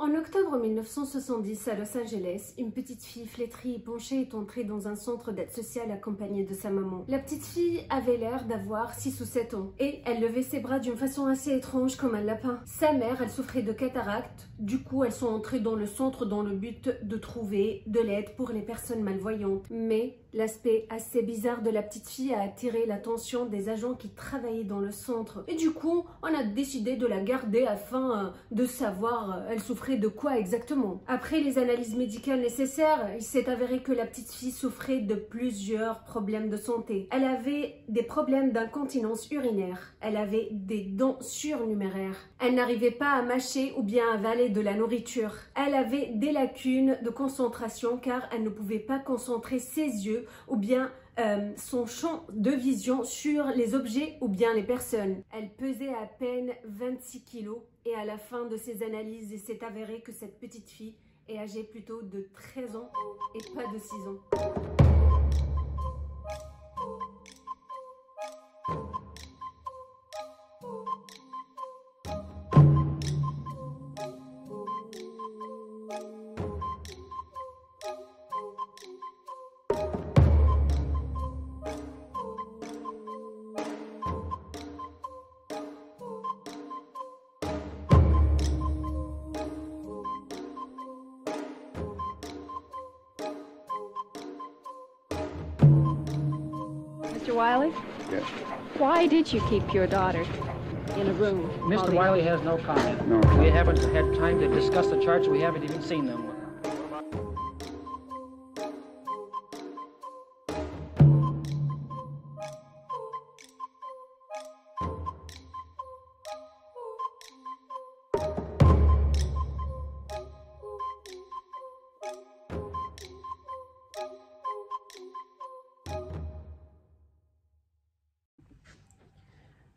En octobre 1970, à Los Angeles, une petite fille flétrie et penchée est entrée dans un centre d'aide sociale accompagnée de sa maman. La petite fille avait l'air d'avoir 6 ou 7 ans et elle levait ses bras d'une façon assez étrange comme un lapin. Sa mère, elle souffrait de cataracte, du coup elles sont entrées dans le centre dans le but de trouver de l'aide pour les personnes malvoyantes. Mais l'aspect assez bizarre de la petite fille a attiré l'attention des agents qui travaillaient dans le centre. Et du coup, on a décidé de la garder afin de savoir elle souffrait de quoi exactement. Après les analyses médicales nécessaires, il s'est avéré que la petite fille souffrait de plusieurs problèmes de santé. Elle avait des problèmes d'incontinence urinaire. Elle avait des dents surnuméraires. Elle n'arrivait pas à mâcher ou bien avaler de la nourriture. Elle avait des lacunes de concentration car elle ne pouvait pas concentrer ses yeux ou bien son champ de vision sur les objets ou bien les personnes. Elle pesait à peine 26 kilos et à la fin de ces analyses, il s'est avéré que cette petite fille est âgée plutôt de 13 ans et pas de 6 ans. Mr. Wiley? Yes. Why did you keep your daughter in a room? Mr. Wiley has no comment. No. We haven't had time to discuss the charges. We haven't even seen them.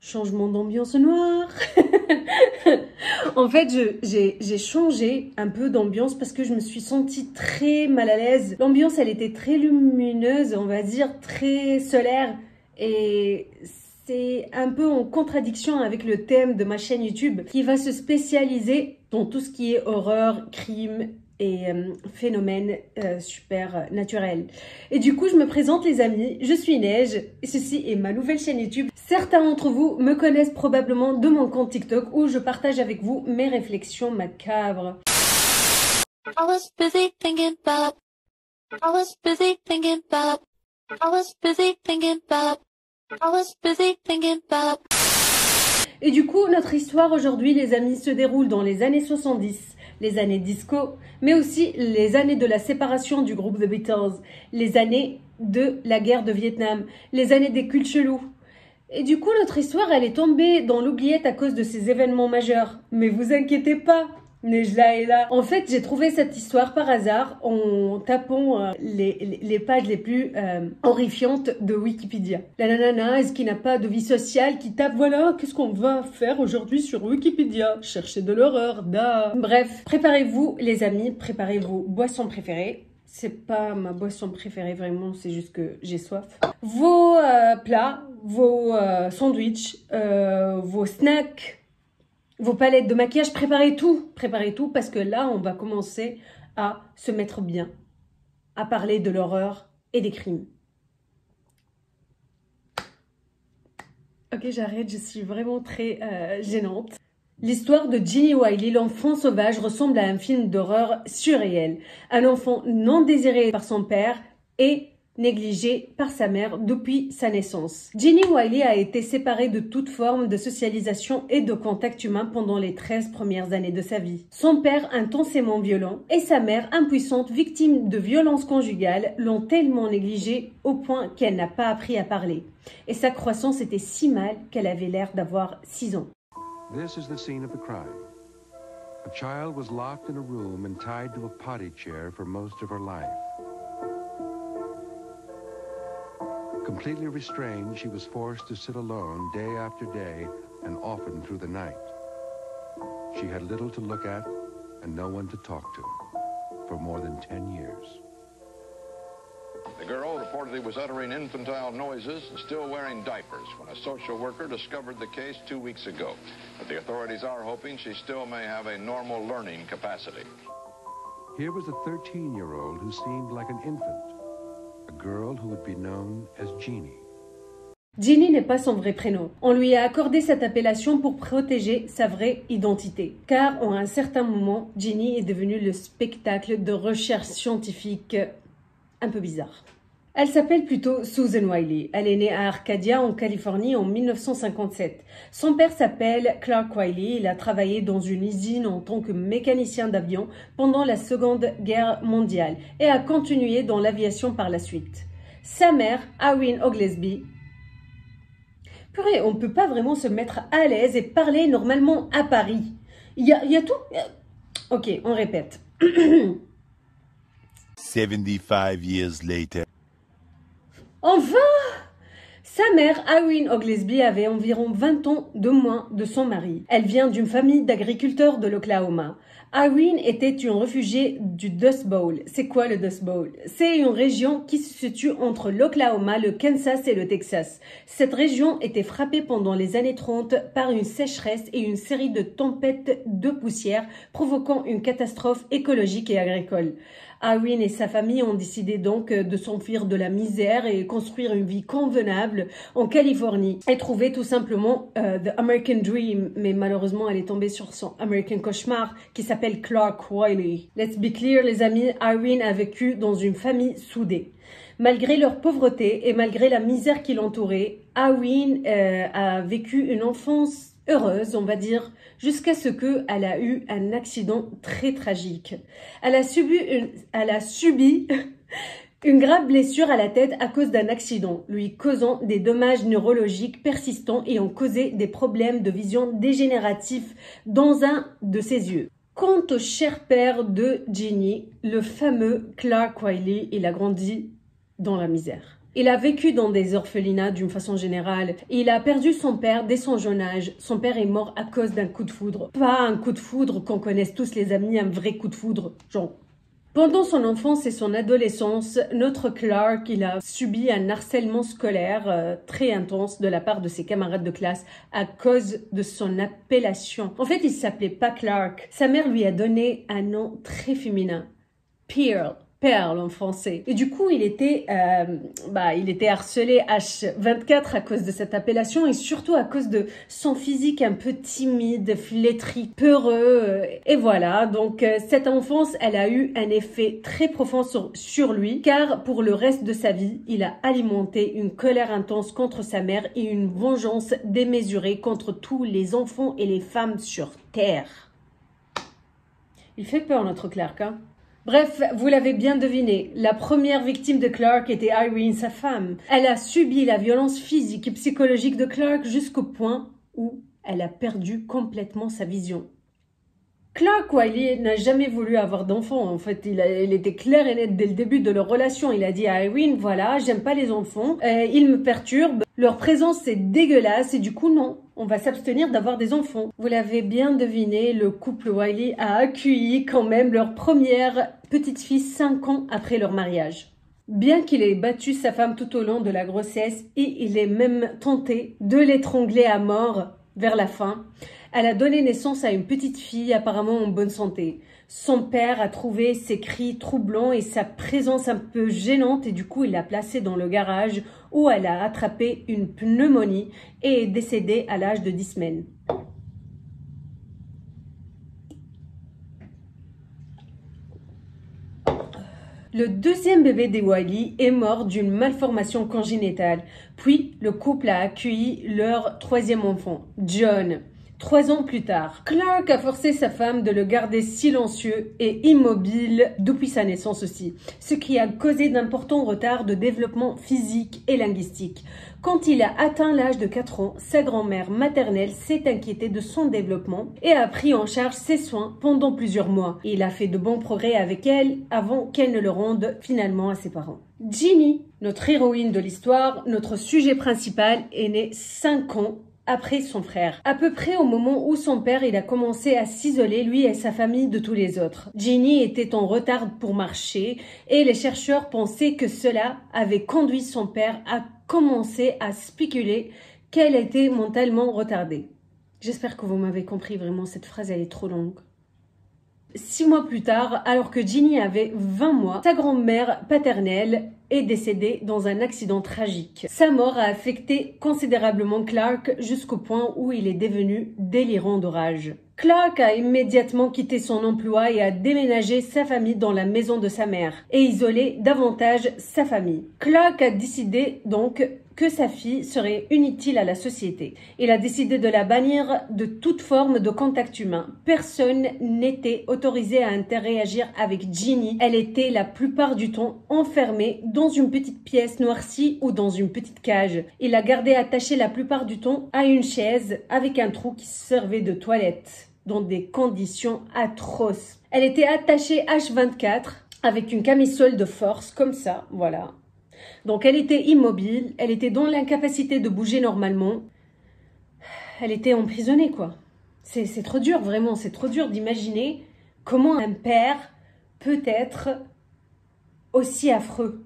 Changement d'ambiance noire. En fait, j'ai changé un peu d'ambiance parce que je me suis sentie très mal à l'aise. L'ambiance, elle était très lumineuse, on va dire, très solaire. Et c'est un peu en contradiction avec le thème de ma chaîne YouTube qui va se spécialiser dans tout ce qui est horreur, crime et phénomènes super naturels. Et du coup, je me présente les amis, je suis Neige et ceci est ma nouvelle chaîne YouTube. Certains d'entre vous me connaissent probablement de mon compte TikTok où je partage avec vous mes réflexions macabres. I was busy thinking about. I was busy thinking about. I was busy thinking about. I was busy thinking about. Et du coup, notre histoire aujourd'hui, les amis, se déroule dans les années 70, les années disco, mais aussi les années de la séparation du groupe The Beatles, les années de la guerre de Vietnam, les années des cultes chelous. Et du coup, notre histoire, elle est tombée dans l'oubliette à cause de ces événements majeurs. Mais vous inquiétez pas, Nejla est là. En fait, j'ai trouvé cette histoire par hasard en tapant les pages les plus horrifiantes de Wikipédia. La nanana, qui n'a pas de vie sociale, qui tape, voilà, qu'est-ce qu'on va faire aujourd'hui sur Wikipédia? Chercher de l'horreur, da. Bref, préparez-vous les amis, préparez vos boissons préférées. C'est pas ma boisson préférée vraiment, c'est juste que j'ai soif. Vos plats, vos sandwichs, vos snacks, vos palettes de maquillage, préparez tout parce que là, on va commencer à se mettre bien, à parler de l'horreur et des crimes. Ok, j'arrête, je suis vraiment très gênante. L'histoire de Ginny Wiley, l'enfant sauvage, ressemble à un film d'horreur surréel. Un enfant non désiré par son père et négligé par sa mère depuis sa naissance. Ginny Wiley a été séparée de toute forme de socialisation et de contact humain pendant les 13 premières années de sa vie. Son père, intensément violent, et sa mère, impuissante, victime de violences conjugales, l'ont tellement négligée au point qu'elle n'a pas appris à parler. Et sa croissance était si mal qu'elle avait l'air d'avoir 6 ans. This is the scene of the crime. A child was locked in a room and tied to a potty chair for most of her life. Completely restrained, she was forced to sit alone day after day and often through the night. She had little to look at and no one to talk to for more than 10 years. The girl reportedly was uttering infantile noises and still wearing diapers when a social worker discovered the case 2 weeks ago. But the authorities are hoping she still may have a normal learning capacity. Here was a 13-year-old who seemed like an infant, a girl who would be known as Jeannie. Jeannie n'est pas son vrai prénom. On lui a accordé cette appellation pour protéger sa vraie identité. Car, à un certain moment, Jeannie est devenue le spectacle de recherches scientifiques un peu bizarres. Elle s'appelle plutôt Susan Wiley. Elle est née à Arcadia, en Californie, en 1957. Son père s'appelle Clark Wiley. Il a travaillé dans une usine en tant que mécanicien d'avion pendant la Seconde Guerre mondiale et a continué dans l'aviation par la suite. Sa mère, Irene Oglesby. Purée, on ne peut pas vraiment se mettre à l'aise et parler normalement à Paris. Il y a tout. Ok, on répète. 75 years later. Enfin! Sa mère, Irene Oglesby, avait environ 20 ans de moins de son mari. Elle vient d'une famille d'agriculteurs de l'Oklahoma. Irene était une réfugiée du Dust Bowl. C'est quoi le Dust Bowl? C'est une région qui se situe entre l'Oklahoma, le Kansas et le Texas. Cette région était frappée pendant les années 30 par une sécheresse et une série de tempêtes de poussière provoquant une catastrophe écologique et agricole. Irene et sa famille ont décidé donc de s'enfuir de la misère et construire une vie convenable en Californie et trouver tout simplement The American Dream. Mais malheureusement, elle est tombée sur son American Cauchemar qui s'appelle Clark Wiley. Let's be clear, les amis, Irene a vécu dans une famille soudée. Malgré leur pauvreté et malgré la misère qui l'entourait, Irene a vécu une enfance heureuse, on va dire, jusqu'à ce qu'elle a eu un accident très tragique. Elle a subi une grave blessure à la tête à cause d'un accident, lui causant des dommages neurologiques persistants et ont causé des problèmes de vision dégénératifs dans un de ses yeux. Quant au cher père de Jeannie, le fameux Clark Wiley, il a grandi dans la misère. Il a vécu dans des orphelinats d'une façon générale. Il a perdu son père dès son jeune âge. Son père est mort à cause d'un coup de foudre. Pas un coup de foudre qu'on connaisse tous les amis, un vrai coup de foudre, genre. Pendant son enfance et son adolescence, notre Clark, il a subi un harcèlement scolaire très intense de la part de ses camarades de classe à cause de son appellation. En fait, il s'appelait pas Clark. Sa mère lui a donné un nom très féminin. Pearl en français. Et du coup, il était harcelé H24 à cause de cette appellation et surtout à cause de son physique un peu timide, flétri, peureux. Et voilà, donc cette enfance, elle a eu un effet très profond sur lui car pour le reste de sa vie, il a alimenté une colère intense contre sa mère et une vengeance démesurée contre tous les enfants et les femmes sur Terre. Il fait peur notre Clark, hein? Bref, vous l'avez bien deviné, la première victime de Clark était Irene, sa femme. Elle a subi la violence physique et psychologique de Clark jusqu'au point où elle a perdu complètement sa vision. Clark Wiley n'a jamais voulu avoir d'enfants. En fait, il était clair et net dès le début de leur relation. Il a dit à Irene, voilà, j'aime pas les enfants, ils me perturbent, leur présence est dégueulasse et du coup non, on va s'abstenir d'avoir des enfants. Vous l'avez bien deviné, le couple Wiley a accueilli quand même leur première petite fille 5 ans après leur mariage. Bien qu'il ait battu sa femme tout au long de la grossesse et il ait même tenté de l'étrangler à mort vers la fin, elle a donné naissance à une petite fille apparemment en bonne santé. Son père a trouvé ses cris troublants et sa présence un peu gênante et du coup il l'a placée dans le garage où elle a attrapé une pneumonie et est décédée à l'âge de 10 semaines. Le deuxième bébé des Wiley est mort d'une malformation congénitale. Puis, le couple a accueilli leur troisième enfant, John. 3 ans plus tard, Clark a forcé sa femme de le garder silencieux et immobile depuis sa naissance aussi, ce qui a causé d'importants retards de développement physique et linguistique. Quand il a atteint l'âge de 4 ans, sa grand-mère maternelle s'est inquiétée de son développement et a pris en charge ses soins pendant plusieurs mois. Il a fait de bons progrès avec elle avant qu'elle ne le rende finalement à ses parents. Jeannie, notre héroïne de l'histoire, notre sujet principal, est née 5 ans après son frère, à peu près au moment où son père il a commencé à s'isoler, lui et sa famille, de tous les autres. Ginny était en retard pour marcher et les chercheurs pensaient que cela avait conduit son père à commencer à spéculer qu'elle était mentalement retardée. J'espère que vous m'avez compris, vraiment, cette phrase elle est trop longue. 6 mois plus tard, alors que Ginny avait 20 mois, sa grand-mère paternelle est décédée dans un accident tragique. Sa mort a affecté considérablement Clark jusqu'au point où il est devenu délirant de rage. Clark a immédiatement quitté son emploi et a déménagé sa famille dans la maison de sa mère et isolé davantage sa famille. Clark a décidé donc que sa fille serait inutile à la société. Il a décidé de la bannir de toute forme de contact humain. Personne n'était autorisé à interagir avec Ginny. Elle était la plupart du temps enfermée dans une petite pièce noircie ou dans une petite cage. Il la gardait attachée la plupart du temps à une chaise avec un trou qui servait de toilette dans des conditions atroces. Elle était attachée H24 avec une camisole de force comme ça, voilà. Donc elle était immobile, elle était dans l'incapacité de bouger normalement. Elle était emprisonnée, quoi. C'est trop dur, vraiment, c'est trop dur d'imaginer comment un père peut être aussi affreux.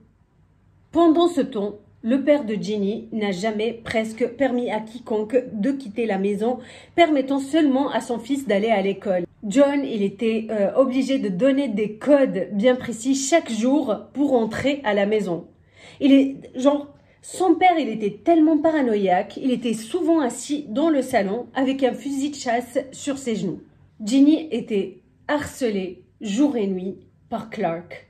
Pendant ce temps, le père de Ginny n'a jamais presque permis à quiconque de quitter la maison, permettant seulement à son fils d'aller à l'école. John, il était obligé de donner des codes bien précis chaque jour pour entrer à la maison. Son père, il était tellement paranoïaque, il était souvent assis dans le salon avec un fusil de chasse sur ses genoux. Ginny était harcelée jour et nuit par Clark.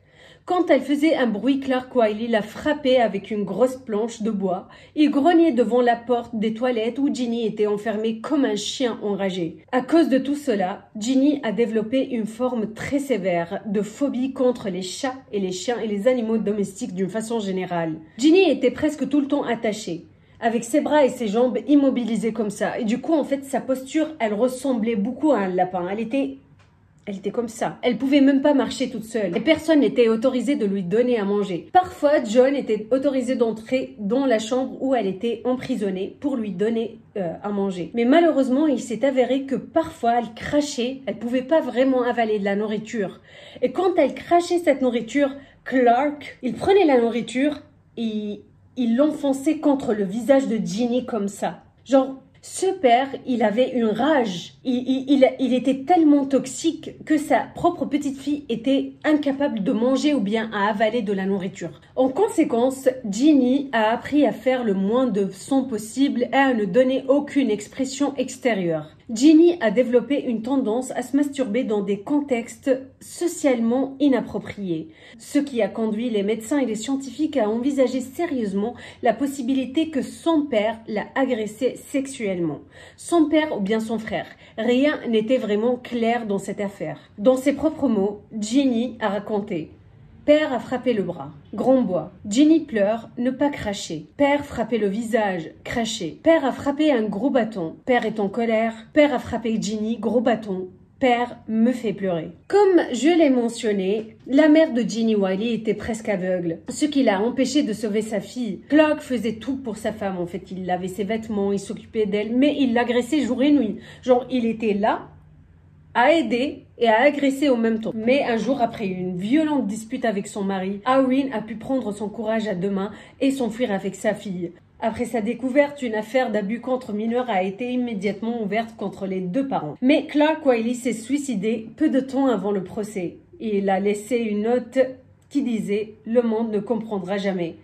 Quand elle faisait un bruit, Clark Wiley la frappait avec une grosse planche de bois. Il grognait devant la porte des toilettes où Ginny était enfermée comme un chien enragé. À cause de tout cela, Ginny a développé une forme très sévère de phobie contre les chats et les chiens et les animaux domestiques d'une façon générale. Ginny était presque tout le temps attachée, avec ses bras et ses jambes immobilisés comme ça. Et du coup, en fait, sa posture, elle ressemblait beaucoup à un lapin. Elle était comme ça. Elle pouvait même pas marcher toute seule. Et personne n'était autorisé de lui donner à manger. Parfois, John était autorisé d'entrer dans la chambre où elle était emprisonnée pour lui donner à manger. Mais malheureusement, il s'est avéré que parfois, elle crachait. Elle pouvait pas vraiment avaler de la nourriture. Et quand elle crachait cette nourriture, Clark, il prenait la nourriture et il l'enfonçait contre le visage de Ginny comme ça. Genre, ce père, il avait une rage. Il était tellement toxique que sa propre petite fille était incapable de manger ou bien à avaler de la nourriture. En conséquence, Ginny a appris à faire le moins de son possible et à ne donner aucune expression extérieure. Ginny a développé une tendance à se masturber dans des contextes socialement inappropriés, ce qui a conduit les médecins et les scientifiques à envisager sérieusement la possibilité que son père l'a agressée sexuellement. Son père ou bien son frère, rien n'était vraiment clair dans cette affaire. Dans ses propres mots, Ginny a raconté: père a frappé le bras, grand bois. Ginny pleure, ne pas cracher. Père frappé le visage, cracher. Père a frappé un gros bâton. Père est en colère. Père a frappé Ginny, gros bâton. Père me fait pleurer. Comme je l'ai mentionné, la mère de Ginny Wiley était presque aveugle, ce qui l'a empêché de sauver sa fille. Clark faisait tout pour sa femme, en fait. Il lavait ses vêtements, il s'occupait d'elle, mais il l'agressait jour et nuit. Genre, il était là à aider et à agresser au même temps. Mais un jour, après une violente dispute avec son mari, Irene a pu prendre son courage à deux mains et s'enfuir avec sa fille. Après sa découverte, une affaire d'abus contre mineurs a été immédiatement ouverte contre les deux parents. Mais Clark Wiley s'est suicidé peu de temps avant le procès. Il a laissé une note qui disait « Le monde ne comprendra jamais ».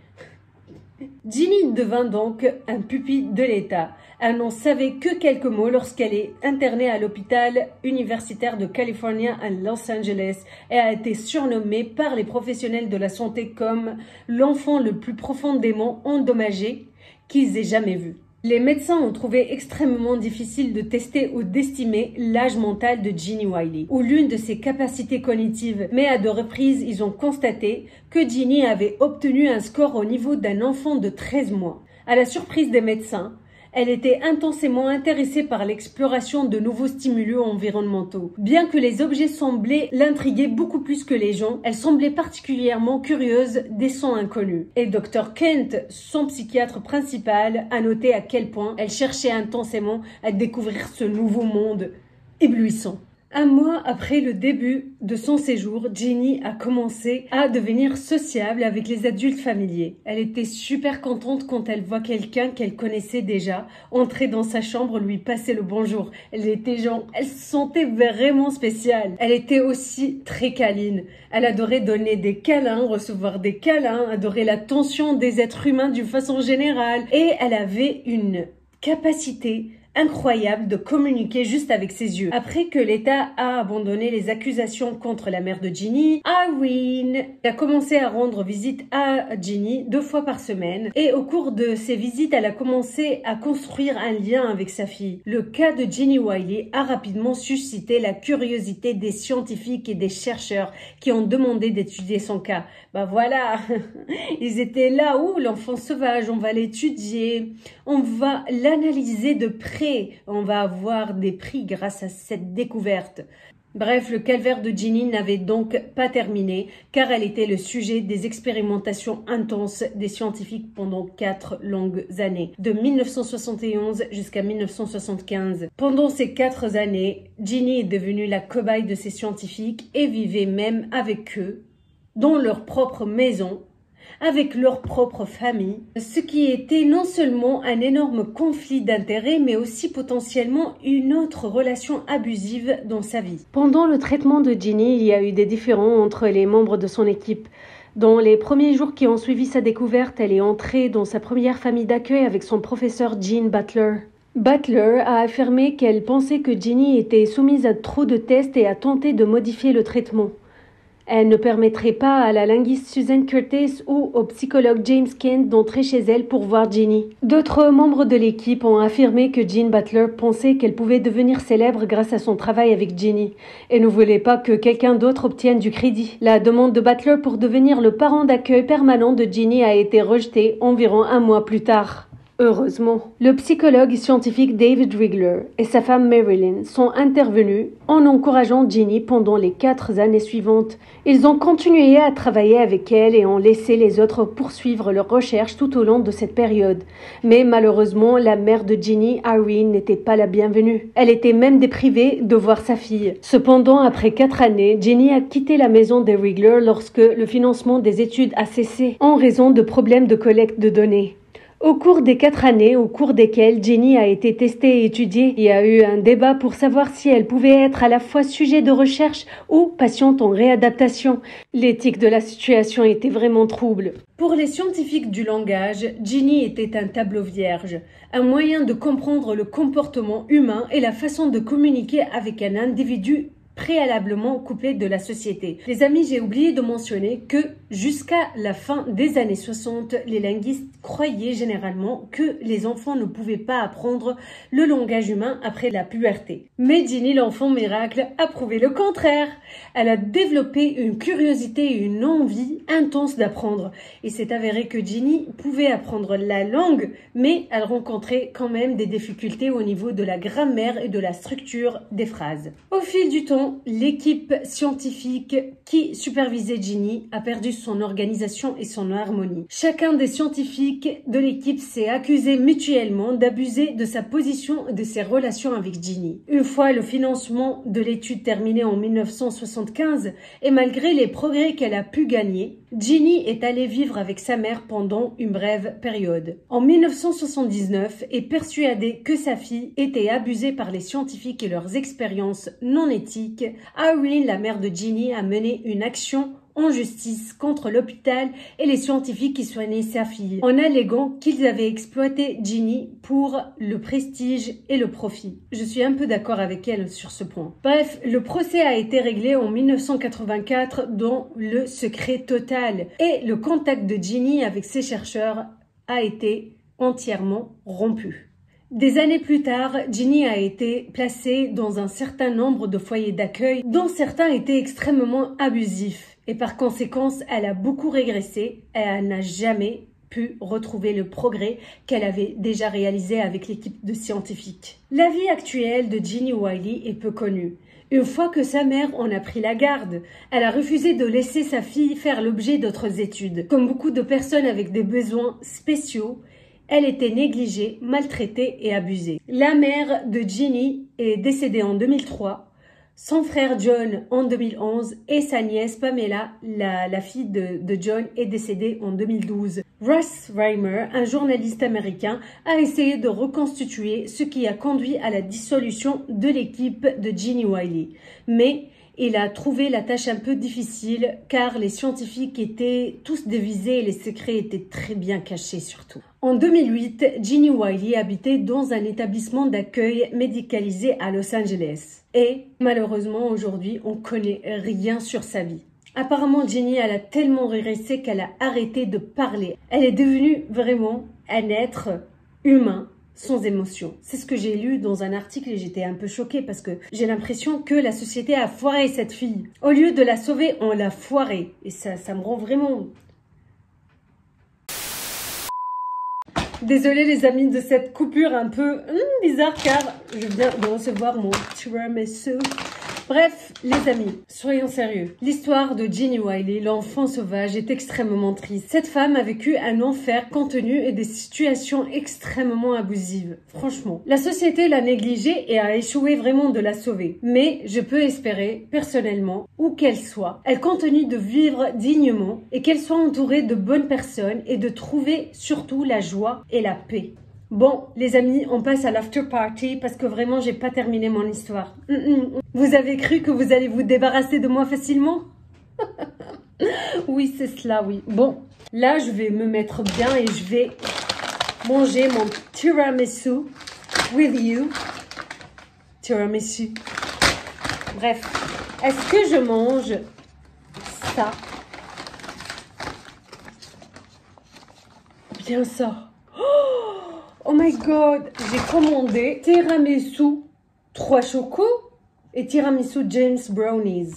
Ginny devint donc un pupille de l'État. Elle n'en savait que quelques mots lorsqu'elle est internée à l'hôpital universitaire de California à Los Angeles et a été surnommée par les professionnels de la santé comme l'enfant le plus profondément endommagé qu'ils aient jamais vu. Les médecins ont trouvé extrêmement difficile de tester ou d'estimer l'âge mental de Ginny Wiley ou l'une de ses capacités cognitives, mais à deux reprises, ils ont constaté que Ginny avait obtenu un score au niveau d'un enfant de 13 mois. À la surprise des médecins, Elle était intensément intéressée par l'exploration de nouveaux stimuli environnementaux. Bien que les objets semblaient l'intriguer beaucoup plus que les gens, elle semblait particulièrement curieuse des sons inconnus. Et Dr. Kent, son psychiatre principal, a noté à quel point elle cherchait intensément à découvrir ce nouveau monde éblouissant. Un mois après le début de son séjour, Ginny a commencé à devenir sociable avec les adultes familiers. Elle était super contente quand elle voit quelqu'un qu'elle connaissait déjà entrer dans sa chambre, lui passer le bonjour. Elle se sentait vraiment spéciale. Elle était aussi très câline. Elle adorait donner des câlins, recevoir des câlins, adorait l'attention des êtres humains d'une façon générale. Et elle avait une capacité incroyable de communiquer juste avec ses yeux. Après que l'État a abandonné les accusations contre la mère de Ginny, Irene a commencé à rendre visite à Ginny 2 fois par semaine et au cours de ces visites, elle a commencé à construire un lien avec sa fille. Le cas de Ginny Wiley a rapidement suscité la curiosité des scientifiques et des chercheurs qui ont demandé d'étudier son cas. Bah voilà, ils étaient là où l'enfant sauvage, on va l'étudier, on va l'analyser de près. On va avoir des prix grâce à cette découverte. Bref, le calvaire de Ginny n'avait donc pas terminé car elle était le sujet des expérimentations intenses des scientifiques pendant 4 longues années, de 1971 jusqu'à 1975. Pendant ces 4 années, Ginny est devenue la cobaye de ces scientifiques et vivait même avec eux, dans leur propre maison, avec leur propre famille, ce qui était non seulement un énorme conflit d'intérêts, mais aussi potentiellement une autre relation abusive dans sa vie. Pendant le traitement de Ginny, il y a eu des différends entre les membres de son équipe. Dans les premiers jours qui ont suivi sa découverte, elle est entrée dans sa première famille d'accueil avec son professeur Gene Butler. Butler a affirmé qu'elle pensait que Ginny était soumise à trop de tests et a tenté de modifier le traitement. Elle ne permettrait pas à la linguiste Susan Curtis ou au psychologue James Kent d'entrer chez elle pour voir Ginny. D'autres membres de l'équipe ont affirmé que Gene Butler pensait qu'elle pouvait devenir célèbre grâce à son travail avec Ginny et ne voulait pas que quelqu'un d'autre obtienne du crédit. La demande de Butler pour devenir le parent d'accueil permanent de Ginny a été rejetée environ 1 mois plus tard. Heureusement, le psychologue et scientifique David Rigler et sa femme Marilyn sont intervenus en encourageant Ginny pendant les 4 années suivantes. Ils ont continué à travailler avec elle et ont laissé les autres poursuivre leurs recherches tout au long de cette période. Mais malheureusement, la mère de Ginny, Irene, n'était pas la bienvenue. Elle était même déprivée de voir sa fille. Cependant, après 4 années, Ginny a quitté la maison des Rigler lorsque le financement des études a cessé en raison de problèmes de collecte de données. Au cours des 4 années, au cours desquelles Ginny a été testée et étudiée, il y a eu un débat pour savoir si elle pouvait être à la fois sujet de recherche ou patiente en réadaptation. L'éthique de la situation était vraiment trouble. Pour les scientifiques du langage, Ginny était un tableau vierge, un moyen de comprendre le comportement humain et la façon de communiquer avec un individu préalablement couplé de la société. Les amis, j'ai oublié de mentionner que jusqu'à la fin des années 60, les linguistes croyaient généralement que les enfants ne pouvaient pas apprendre le langage humain après la puberté. Mais Ginny, l'enfant miracle, a prouvé le contraire. Elle a développé une curiosité et une envie intense d'apprendre. Il s'est avéré que Ginny pouvait apprendre la langue, mais elle rencontrait quand même des difficultés au niveau de la grammaire et de la structure des phrases. Au fil du temps, l'équipe scientifique qui supervisait Ginny a perdu son organisation et son harmonie. Chacun des scientifiques de l'équipe s'est accusé mutuellement d'abuser de sa position et de ses relations avec Ginny. Une fois le financement de l'étude terminé en 1975 et malgré les progrès qu'elle a pu gagner, Ginny est allée vivre avec sa mère pendant une brève période. En 1979, est persuadée que sa fille était abusée par les scientifiques et leurs expériences non éthiques, Irene, la mère de Ginny, a mené une action en justice contre l'hôpital et les scientifiques qui soignaient sa fille, en alléguant qu'ils avaient exploité Ginny pour le prestige et le profit. Je suis un peu d'accord avec elle sur ce point. Bref, le procès a été réglé en 1984 dans le secret total et le contact de Ginny avec ses chercheurs a été entièrement rompu. Des années plus tard, Ginny a été placée dans un certain nombre de foyers d'accueil dont certains étaient extrêmement abusifs et par conséquent, elle a beaucoup régressé et elle n'a jamais pu retrouver le progrès qu'elle avait déjà réalisé avec l'équipe de scientifiques. La vie actuelle de Ginny Wiley est peu connue. Une fois que sa mère en a pris la garde, elle a refusé de laisser sa fille faire l'objet d'autres études. Comme beaucoup de personnes avec des besoins spéciaux, elle était négligée, maltraitée et abusée. La mère de Ginny est décédée en 2003, son frère John en 2011 et sa nièce Pamela, la fille de John, est décédée en 2012. Russ Reimer, un journaliste américain, a essayé de reconstituer ce qui a conduit à la dissolution de l'équipe de Ginny Wiley. Mais il a trouvé la tâche un peu difficile car les scientifiques étaient tous dévisés et les secrets étaient très bien cachés surtout. En 2008, Ginny Wiley habitait dans un établissement d'accueil médicalisé à Los Angeles. Et malheureusement, aujourd'hui, on connaît rien sur sa vie. Apparemment, Ginny, elle a tellement régressé qu'elle a arrêté de parler. Elle est devenue vraiment un être humain sans émotion. C'est ce que j'ai lu dans un article et j'étais un peu choquée parce que j'ai l'impression que la société a foiré cette fille. Au lieu de la sauver, on l'a foirée. Et ça me rend vraiment... Désolée les amis de cette coupure un peu bizarre car je viens de recevoir mon tiramisu. Bref, les amis, soyons sérieux. L'histoire de Ginny Wiley, l'enfant sauvage, est extrêmement triste. Cette femme a vécu un enfer contenu et des situations extrêmement abusives. Franchement, la société l'a négligée et a échoué vraiment de la sauver. Mais je peux espérer, personnellement, où qu'elle soit, elle continue de vivre dignement et qu'elle soit entourée de bonnes personnes et de trouver surtout la joie et la paix. Bon, les amis, on passe à l'after party parce que vraiment, j'ai pas terminé mon histoire. Vous avez cru que vous allez vous débarrasser de moi facilement? Oui, c'est cela, oui. Bon, là, je vais me mettre bien et je vais manger mon tiramisu with you. Tiramisu. Bref, est-ce que je mange ça? Bien ça. Oh my god, j'ai commandé tiramisu 3 chocos et tiramisu James Brownies.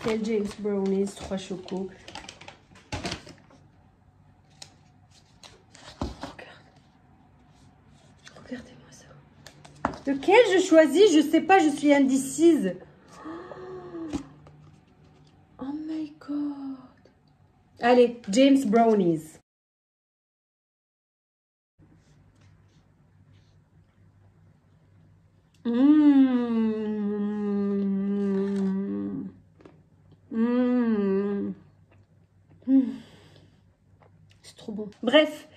Quel James Brownies 3 chocos? Regardez-moi ça. Lequel je choisis? Je sais pas, je suis indécise. Oh my god. Allez, James Brownies. C'est trop bon. Bref,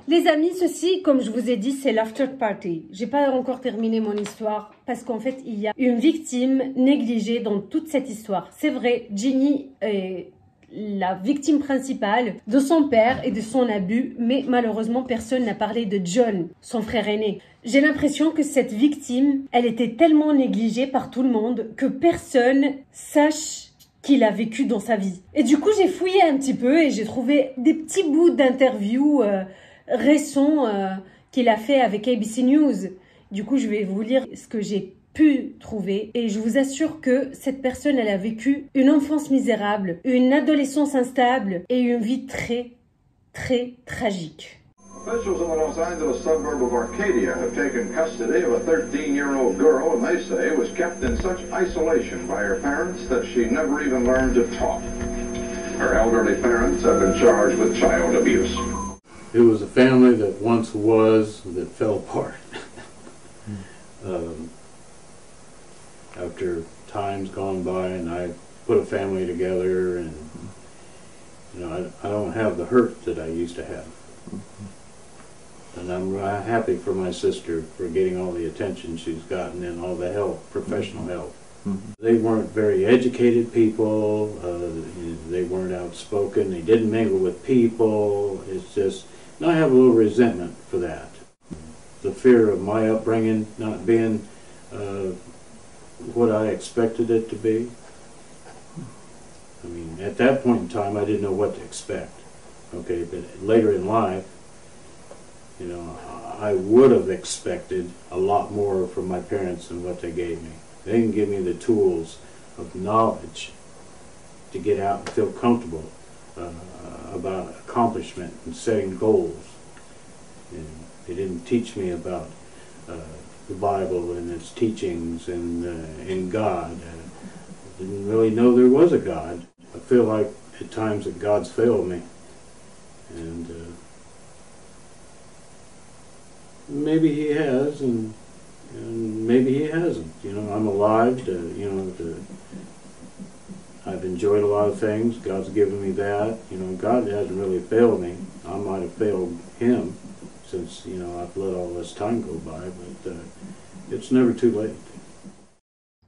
les amis, ceci, comme je vous ai dit, c'est l'after party. J'ai pas encore terminé mon histoire parce qu'en fait, il y a une victime négligée dans toute cette histoire. C'est vrai, Ginny est la victime principale de son père et de son abus, mais malheureusement, personne n'a parlé de John, son frère aîné. J'ai l'impression que cette victime, elle était tellement négligée par tout le monde que personne sache qu'il a vécu dans sa vie. Et du coup, j'ai fouillé un petit peu et j'ai trouvé des petits bouts d'interviews récents qu'il a fait avec ABC News. Du coup, je vais vous lire ce que j'ai pu trouver et je vous assure que cette personne, elle a vécu une enfance misérable, une adolescence instable et une vie très, très tragique. Officials in the Los Angeles suburb of Arcadia have taken custody of a 13-year-old girl, and they say was kept in such isolation by her parents that she never even learned to talk. Her elderly parents have been charged with child abuse. It was a family that once was, that fell apart. After time's gone by and I put a family together and, you know, I don't have the hurt that I used to have. And I'm happy for my sister for getting all the attention she's gotten and all the help, professional help. They weren't very educated people, they weren't outspoken, they didn't mingle with people. It's just, and I have a little resentment for that. The fear of my upbringing not being what I expected it to be. I mean, at that point in time, I didn't know what to expect. Okay, but later in life, you know, I would have expected a lot more from my parents than what they gave me. They didn't give me the tools of knowledge to get out and feel comfortable about accomplishment and setting goals. And they didn't teach me about the Bible and its teachings and God. I didn't really know there was a God. I feel like at times that God's failed me. And maybe he has, and maybe he hasn't. You know, I'm alive. I've enjoyed a lot of things. God's given me that. You know, God hasn't really failed me. I might have failed him since, you know, I've let all this time go by, but it's never too late.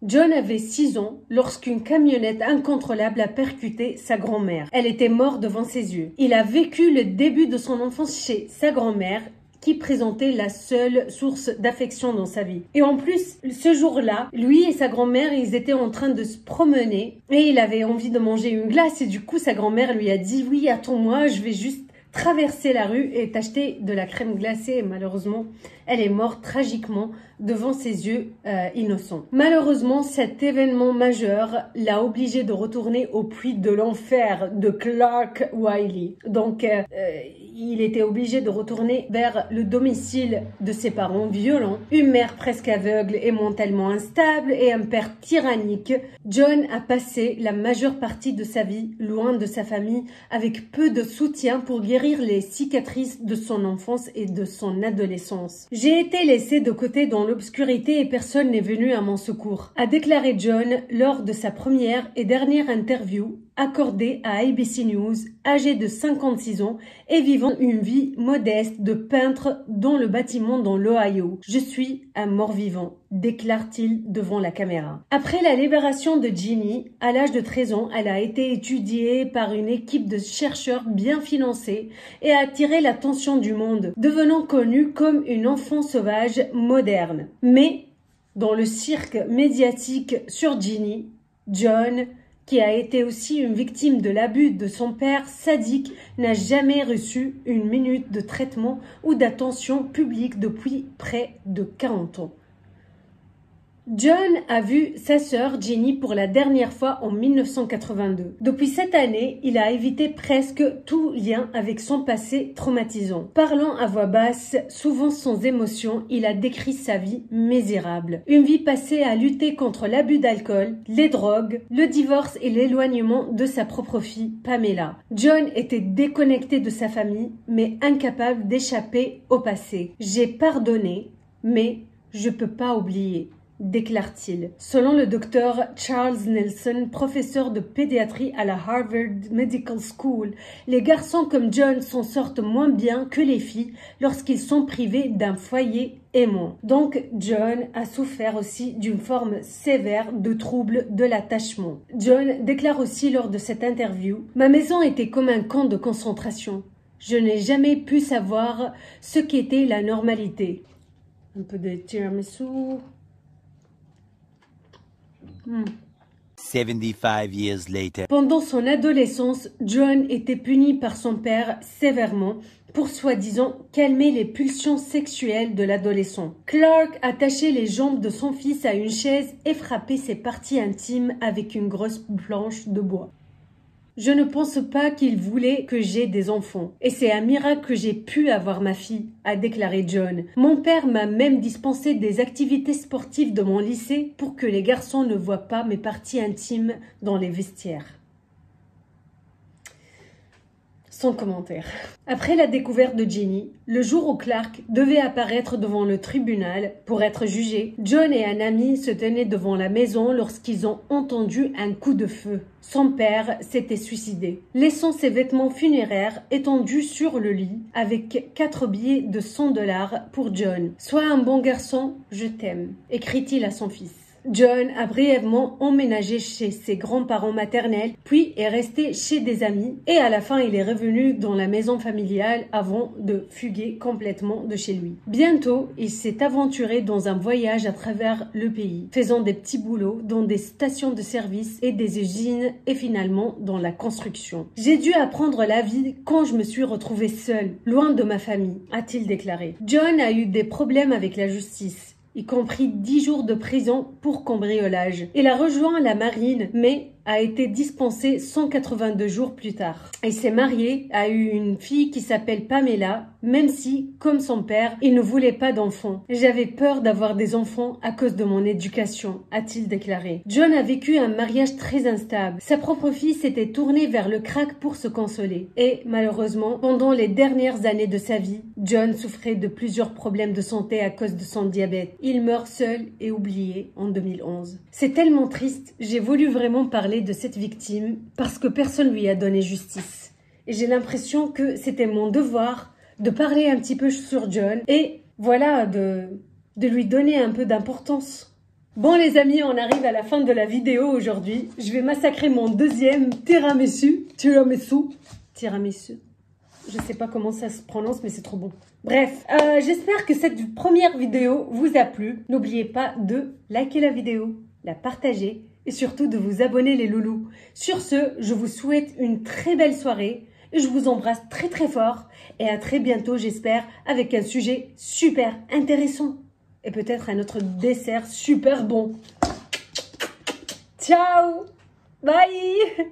John avait 6 ans lorsqu'une camionnette incontrôlable a percuté sa grand-mère. Elle était morte devant ses yeux. Il a vécu le début de son enfance chez sa grand-mère, qui présentait la seule source d'affection dans sa vie. Et en plus, ce jour-là, lui et sa grand-mère, ils étaient en train de se promener et il avait envie de manger une glace et du coup, sa grand-mère lui a dit « Oui, attends-moi, je vais juste traverser la rue et t'acheter de la crème glacée. » Et malheureusement, elle est morte tragiquement devant ses yeux innocents. Malheureusement, cet événement majeur l'a obligé de retourner au puits de l'enfer de Clark Wiley. Donc, il était obligé de retourner vers le domicile de ses parents violents, une mère presque aveugle et mentalement instable et un père tyrannique. John a passé la majeure partie de sa vie loin de sa famille avec peu de soutien pour guérir les cicatrices de son enfance et de son adolescence. J'ai été laissé de côté dans l'obscurité et personne n'est venu à mon secours, a déclaré John lors de sa première et dernière interview accordée à ABC News, âgé de 56 ans et vivant une vie modeste de peintre dans le bâtiment dans l'Ohio. « Je suis un mort-vivant », déclare-t-il devant la caméra. Après la libération de Ginny, à l'âge de 13 ans, elle a été étudiée par une équipe de chercheurs bien financés et a attiré l'attention du monde, devenant connue comme une enfant sauvage moderne. Mais, dans le cirque médiatique sur Ginny, John, qui a été aussi une victime de l'abus de son père sadique, n'a jamais reçu une minute de traitement ou d'attention publique depuis près de 40 ans. John a vu sa sœur Ginny pour la dernière fois en 1982. Depuis cette année, il a évité presque tout lien avec son passé traumatisant. Parlant à voix basse, souvent sans émotion, il a décrit sa vie misérable. Une vie passée à lutter contre l'abus d'alcool, les drogues, le divorce et l'éloignement de sa propre fille, Pamela. John était déconnecté de sa famille, mais incapable d'échapper au passé. « J'ai pardonné, mais je peux pas oublier », déclare-t-il. Selon le docteur Charles Nelson, professeur de pédiatrie à la Harvard Medical School, les garçons comme John s'en sortent moins bien que les filles lorsqu'ils sont privés d'un foyer aimant. Donc, John a souffert aussi d'une forme sévère de trouble de l'attachement. John déclare aussi lors de cette interview « Ma maison était comme un camp de concentration. Je n'ai jamais pu savoir ce qu'était la normalité. » Un peu de tiramisu. 75 years later. Pendant son adolescence, John était puni par son père sévèrement pour soi-disant calmer les pulsions sexuelles de l'adolescent. Clark attachait les jambes de son fils à une chaise et frappait ses parties intimes avec une grosse planche de bois. Je ne pense pas qu'il voulait que j'aie des enfants. Et c'est un miracle que j'ai pu avoir ma fille, a déclaré John. Mon père m'a même dispensé des activités sportives de mon lycée pour que les garçons ne voient pas mes parties intimes dans les vestiaires. Sans commentaire. Après la découverte de Ginny, le jour où Clark devait apparaître devant le tribunal pour être jugé, John et un ami se tenaient devant la maison lorsqu'ils ont entendu un coup de feu. Son père s'était suicidé, laissant ses vêtements funéraires étendus sur le lit avec 4 billets de $100 pour John. « Sois un bon garçon, je t'aime », écrit-il à son fils. John a brièvement emménagé chez ses grands-parents maternels, puis est resté chez des amis et à la fin il est revenu dans la maison familiale avant de fuguer complètement de chez lui. Bientôt, il s'est aventuré dans un voyage à travers le pays, faisant des petits boulots dans des stations de service et des usines et finalement dans la construction. « J'ai dû apprendre la vie quand je me suis retrouvé seul, loin de ma famille », a-t-il déclaré. John a eu des problèmes avec la justice, y compris 10 jours de prison pour cambriolage. Il a rejoint la marine, mais a été dispensé 182 jours plus tard. Il s'est marié, a eu une fille qui s'appelle Pamela, même si, comme son père, il ne voulait pas d'enfants. J'avais peur d'avoir des enfants à cause de mon éducation, a-t-il déclaré. John a vécu un mariage très instable. Sa propre fille s'était tournée vers le crack pour se consoler. Et, malheureusement, pendant les dernières années de sa vie, John souffrait de plusieurs problèmes de santé à cause de son diabète. Il meurt seul et oublié en 2011. C'est tellement triste, j'ai voulu vraiment parler de cette victime parce que personne lui a donné justice. Et j'ai l'impression que c'était mon devoir de parler un petit peu sur John et voilà, de lui donner un peu d'importance. Bon les amis, on arrive à la fin de la vidéo aujourd'hui. Je vais massacrer mon deuxième tiramisu. Je sais pas comment ça se prononce, mais c'est trop bon. Bref, j'espère que cette première vidéo vous a plu. N'oubliez pas de liker la vidéo, la partager et surtout de vous abonner les loulous. Sur ce, je vous souhaite une très belle soirée et je vous embrasse très très fort et à très bientôt j'espère avec un sujet super intéressant et peut-être un autre dessert super bon. Ciao, bye,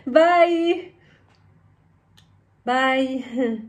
bye, bye.